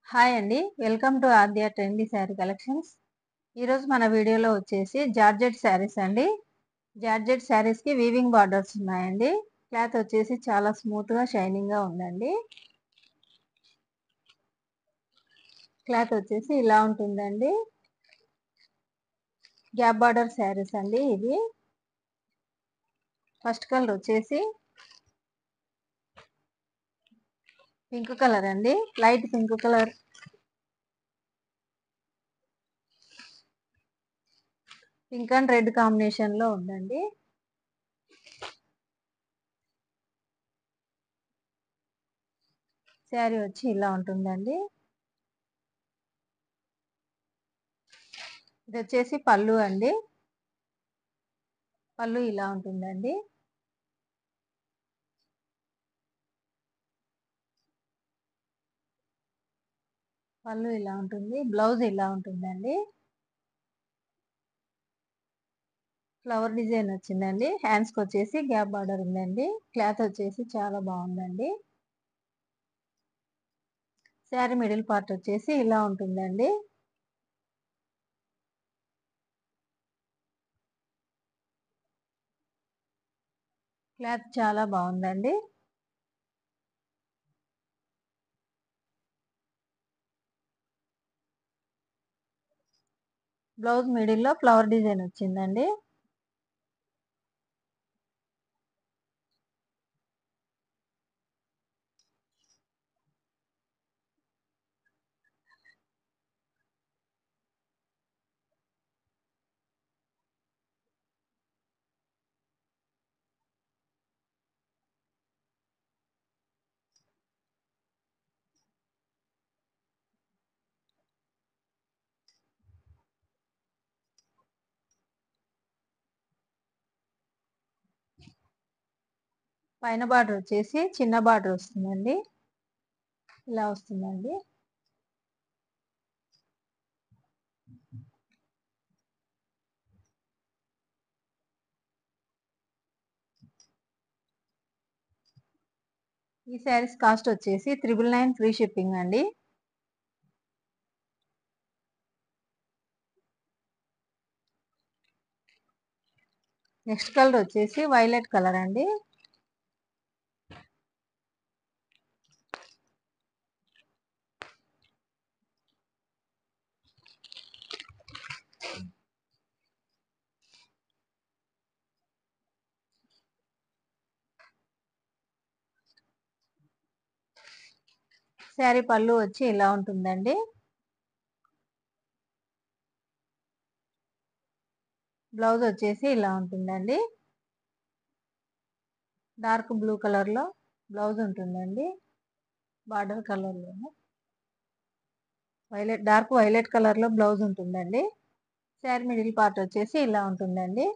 Hi అండి. Welcome to Aadya trendy sari collections. ఈరోజు మన వీడియోలో వచ్చేసి జార్జెట్ శారీస్ అండి. జార్జెట్ శారీస్‌కి వీవింగ్ బార్డర్స్ ఉన్నాయండి. క్లాత్ వచ్చేసి చాలా స్మూత్‌గా, షైనింగ్‌గా ఉందండి. క్లాత్ వచ్చేసి ఇలా ఉంటుందండి. గ్యాప్ బార్డర్ శారీస్ అండి ఇవి. ఫస్ట్ కలర్ వచ్చేసి పింక్ కలర్ అండి. Light pink colour. Pink and red కాంబినేషన్‌లో ఉందండి. శారీ వచ్చి ఇలా ఉంటుందండి. ఇది వచ్చేసి పళ్ళు అండి. పళ్ళు ఇలా ఉంటుందండి. పళ్ళు ఇలా ఉంటుంది. బ్లౌజ్ ఇలా ఉంటుందండి. ఫ్లవర్ డిజైన్ వచ్చిందండి. హ్యాండ్స్‌కి వచ్చేసి గ్యాప్ బార్డర్ ఉందండి. క్లాత్ వచ్చేసి చాలా బాగుందండి. శారీ మిడిల్ పార్ట్ వచ్చేసి ఇలా ఉంటుందండి. క్లాత్ చాలా బాగుందండి. బ్లౌజ్ మిడిల్ లో ఫ్లవర్ డిజైన్ వచ్చిందండి. పైన బార్డర్ వచ్చేసి చిన్న బార్డర్ వస్తుందండి. ఇలా వస్తుందండి. ఈ శారీస్ కాస్ట్ వచ్చేసి 999 ఫ్రీ షిప్పింగ్ అండి. నెక్స్ట్ కలర్ వచ్చేసి వైలెట్ కలర్ అండి. శారీ పళ్ళు వచ్చి ఇలా ఉంటుందండి. బ్లౌజ్ వచ్చేసి ఇలా ఉంటుందండి. డార్క్ బ్లూ కలర్ లో బ్లౌజ్ ఉంటుందండి. బార్డర్ కలర్ లోనే డార్క్ వైలెట్ కలర్ లో బ్లౌజ్ ఉంటుందండి. శారీ మిడిల్ పార్ట్ వచ్చేసి ఇలా ఉంటుందండి.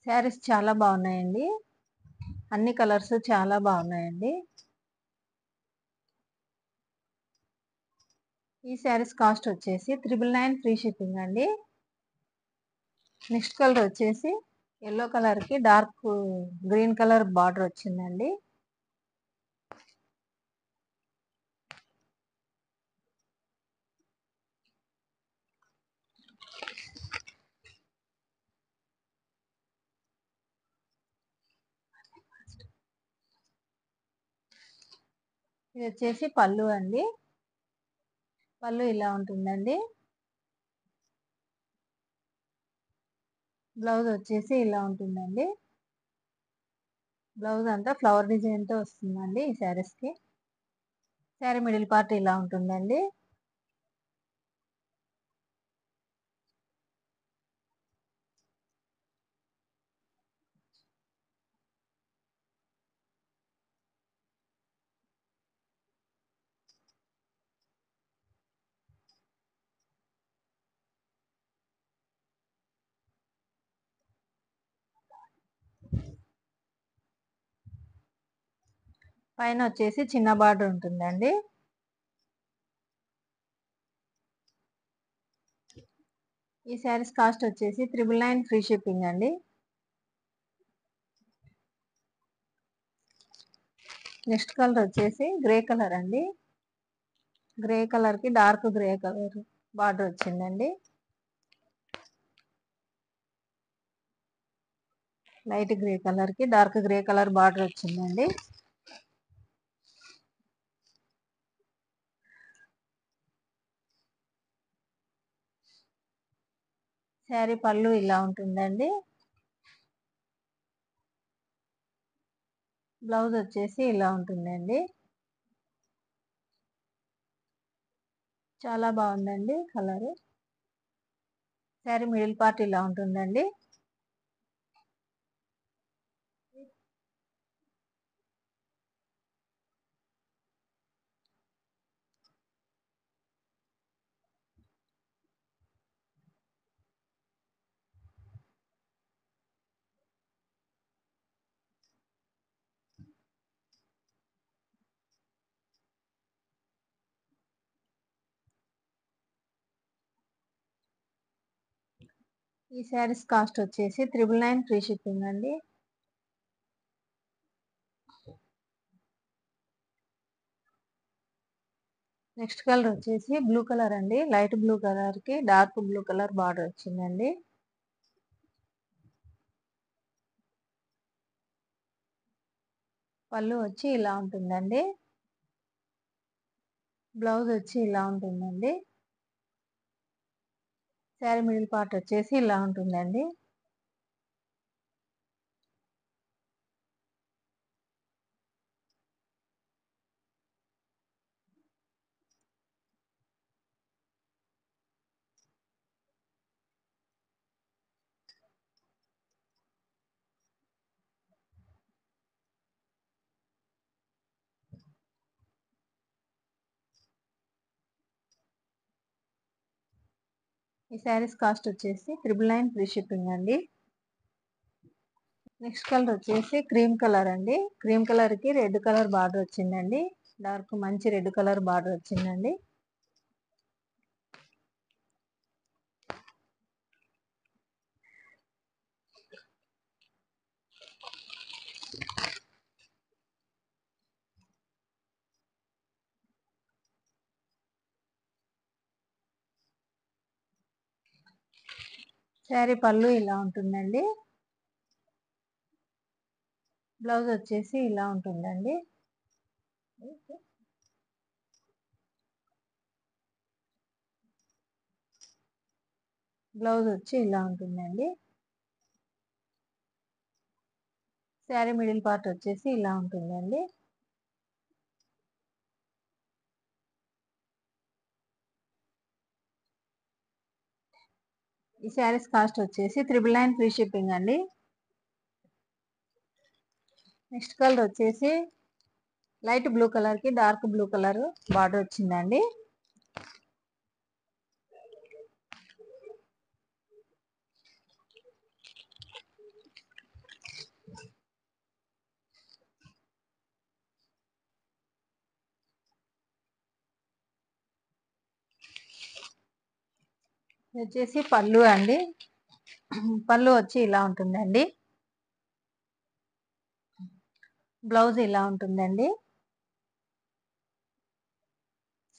శారీస్ చాలా బాగున్నాయండి. అన్ని కలర్స్ చాలా బాగున్నాయండి. ఈ శారీస్ కాస్ట్ వచ్చేసి 999 ఫ్రీ షిప్పింగ్ అండి. నెక్స్ట్ కలర్ వచ్చేసి ఎల్లో కలర్ కి డార్క్ గ్రీన్ కలర్ బార్డర్ వచ్చిందండి. ఇది వచ్చేసి పళ్ళు అండి. పళ్ళు ఇలా ఉంటుందండి. బ్లౌజ్ వచ్చేసి ఇలా ఉంటుందండి. బ్లౌజ్ అంతా ఫ్లవర్ డిజైన్ తో వస్తుందండి ఈ శారీస్ కి. శారీ మిడిల్ పార్ట్ ఇలా ఉంటుందండి. పైన వచ్చేసి చిన్న బార్డర్ ఉంటుందండి. ఈ శారీస్ కాస్ట్ వచ్చేసి 999 ఫ్రీ షిప్పింగ్ అండి. నెక్స్ట్ కలర్ వచ్చేసి గ్రే కలర్ అండి. గ్రే కలర్ కి డార్క్ గ్రే కలర్ బార్డర్ వచ్చిందండి. లైట్ గ్రే కలర్ కి డార్క్ గ్రే కలర్ బార్డర్ వచ్చిందండి. శారీ పళ్ళు ఇలా ఉంటుందండి. బ్లౌజ్ వచ్చేసి ఇలా ఉంటుందండి. చాలా బాగుందండి కలర్. శారీ మిడిల్ పార్ట్ ఇలా ఉంటుందండి. ఈ శారీస్ కాస్ట్ వచ్చేసి 999 ఫ్రీ షిప్పింగ్ అండి. నెక్స్ట్ కలర్ వచ్చేసి బ్లూ కలర్ అండి. లైట్ బ్లూ కలర్ కి డార్క్ బ్లూ కలర్ బార్డర్ వచ్చిందండి. పళ్ళు వచ్చి ఇలా ఉంటుందండి. బ్లౌజ్ వచ్చి ఇలా ఉంటుందండి. శారీ మిడిల్ పార్ట్ వచ్చేసి ఇలా ఉంటుందండి. ఈ శారీస్ కాస్ట్ వచ్చేసి 999 ఫ్రీ షిప్పింగ్ అండి. నెక్స్ట్ కలర్ వచ్చేసి క్రీమ్ కలర్ అండి. క్రీమ్ కలర్ కి రెడ్ కలర్ బార్డర్ వచ్చిందండి. డార్క్ మంచి రెడ్ కలర్ బార్డర్ వచ్చిందండి. శారీ పళ్ళు ఇలా ఉంటుందండి. బ్లౌజ్ వచ్చేసి ఇలా ఉంటుందండి. బ్లౌజ్ వచ్చి ఇలా ఉంటుందండి. శారీ మిడిల్ పార్ట్ వచ్చేసి ఇలా ఉంటుందండి. ఈ శారీస్ కాస్ట్ వచ్చేసి 999 ఫ్రీ షిప్పింగ్ అండి. నెక్స్ట్ కలర్ వచ్చేసి లైట్ బ్లూ కలర్ కి డార్క్ బ్లూ కలర్ బార్డర్ వచ్చిందండి. ఇది వచ్చేసి పళ్ళు అండి. పళ్ళు వచ్చి ఇలా ఉంటుందండి. బ్లౌజ్ ఇలా ఉంటుందండి.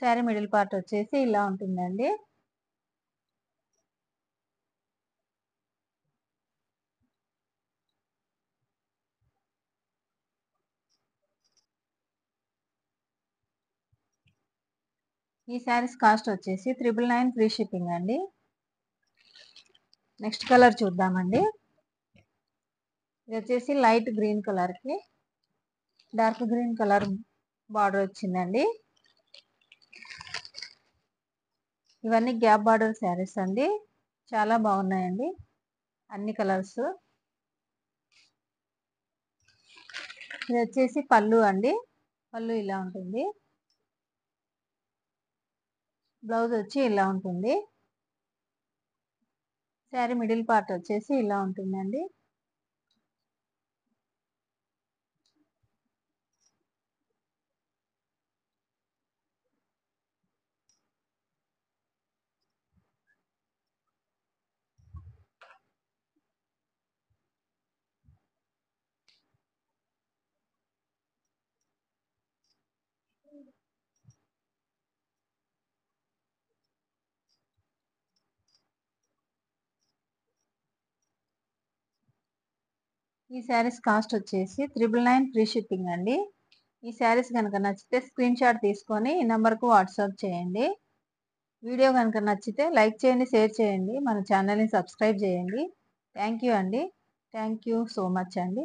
శారీ మిడిల్ పార్ట్ వచ్చేసి ఇలా ఉంటుందండి. ఈ శారీస్ కాస్ట్ వచ్చేసి 999 ఫ్రీ షిప్పింగ్ అండి. నెక్స్ట్ కలర్ చూద్దామండి. ఇది వచ్చేసి లైట్ గ్రీన్ కలర్ కి డార్క్ గ్రీన్ కలర్ బార్డర్ వచ్చిందండి. ఇవన్నీ గ్యాప్ బార్డర్ శారీస్ అండి. చాలా బాగున్నాయండి అన్ని కలర్స్. ఇది వచ్చేసి పళ్ళు అండి. పళ్ళు ఇలా ఉంటుంది. బ్లౌజ్ వచ్చి ఇలా ఉంటుంది. శారీ మిడిల్ పార్ట్ వచ్చేసి ఇలా ఉంటుందండి. ఈ శారీస్ కాస్ట్ వచ్చేసి 999 ఫ్రీ షిప్పింగ్ అండి. ఈ శారీస్ కనుక నచ్చితే స్క్రీన్ షాట్ తీసుకొని ఈ నెంబర్కు వాట్సాప్ చేయండి. వీడియో కనుక నచ్చితే లైక్ చేయండి, షేర్ చేయండి, మన ఛానల్ని సబ్స్క్రైబ్ చేయండి. థ్యాంక్ యూ అండి. థ్యాంక్ యూ సో మచ్ అండి.